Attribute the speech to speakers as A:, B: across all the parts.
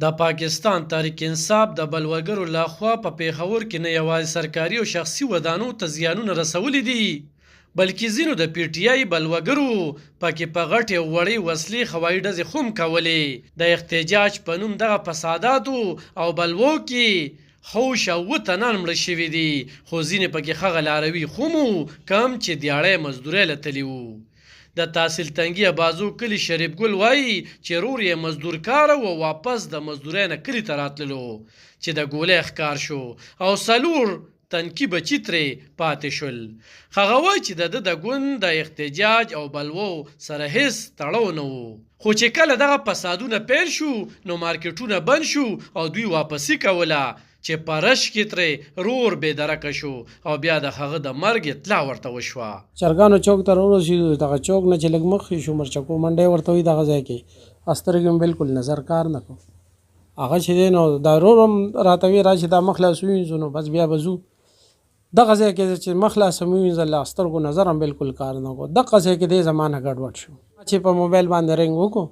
A: د پاکستان تحریک انصاف د بلوګرو لخوا په پیښور کې نه یوازې سرکاري او شخصي ودانو ته زیانونه رسولي دي بلکې ځینو د پی ټی آی بلوګرو پکې په غټې او وړې وسلې هوایي ډزې هم کولې د احتجاج په نوم دغه فساداتو او بلوو کې خوش او اووه تنان مړه شوي دي خو ځینې پکې ښه لاروي هم وو کم چې دیاړی مزدورۍ له تللي وو د تحصیل تنګي بازو کلی شریف ګل وایي چې رور یې مزدور کار او واپس د مزدورۍ نه کلي ته راتللو چې د ګولۍ ښکار شو او څلور تنکي بچي ترې پاتې شول هغه وایي چې د ده د ګوند د احتجاج او بلوو سره هیڅ تړاو نه و خو چې کله دغه فسادونه پیل شو نو مارکیټونه بند شو او دوی واپسي کوله چې په رش کې ترې رور بې درکه شو او بیا د هغه د مرګ اطلاع ورته وشوه
B: چرګانو چوک ته راورسېدو دغه چوک نه چې لږ مخکې شو مرچکو منډی ورته وایي دغه ځای کې سترګې مې بلکل نظر کار نه کړو هغه چې دی نو دا رور هم راته وایي را چې دا مخ لاس ووینځو نو بس بیا به ځو دغه ځای کې چې مخ لاس هم ووینځل سترګو نظر هم بلکل کار نه کړو دغه ځای کې دی زما نه ګډوډ شو چې په موبایل باندې رنګ وکړو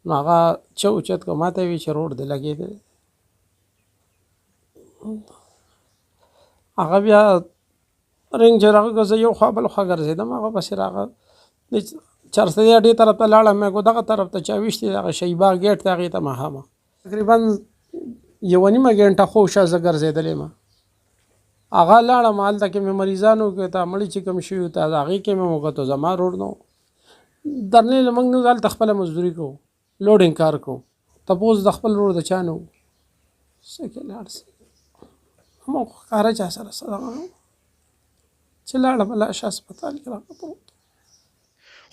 B: نو هغه چې اوچت کړو ما ته یې وایي چې روډ دی لګېدلی هغه بیا رنګ چې راغی زه یو خوا بل خوا ګرځېدم هغه پسې راغه چرسدی اډې طرف ته لاړم مې کو دغه طرف ته چا ویشتې دغه شهیباغ ګیټ ته هغې ته مخامخ تقریبا یوه نیمه ګنټه خو شا زه ګرځېدلی یم هغه لاړم هلته کې مې مریضانو کې ته مړي چې کوم شوي ته هغې کې مې وکتو زما روډ نه و درنې له موږ نه هلته خپله مزدوري کوو لوډینګ کار کوو تپوس د خپل روډ د چا نه و څه کې لاړ سي ما خو ښکاره چا سره څه دغه نه چې لاړم لاشه هسپتال کې راغله پروت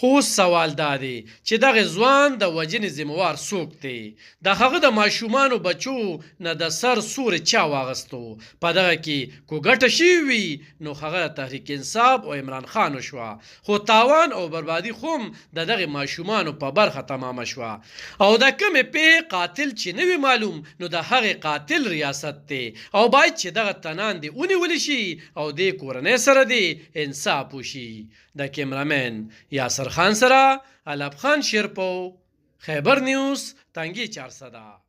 A: خو اوس سوال دا دی چې دغه ځوان د وژنې ذمهوار څوک دی د هغه د ماشومانو بچو نه د سر سورې چا واغستو په دغه کې کو ګټه شوي وي نو هغه تحریک انصاف او عمران خان شوه خو تاوان او بربادي خو هم د دغه ماشومانو په برخه تمامه شوه او د کومې پې قاتل چې نه وي معلوم نو د هغې قاتل ریاست دی او باید چې دغه تنان دې ونیولی شي او دې کورنۍ سره دې انصاف وشي د کیمرامین یاسر خان سره علب خان شیرپو خیبر نیوز تنگی 400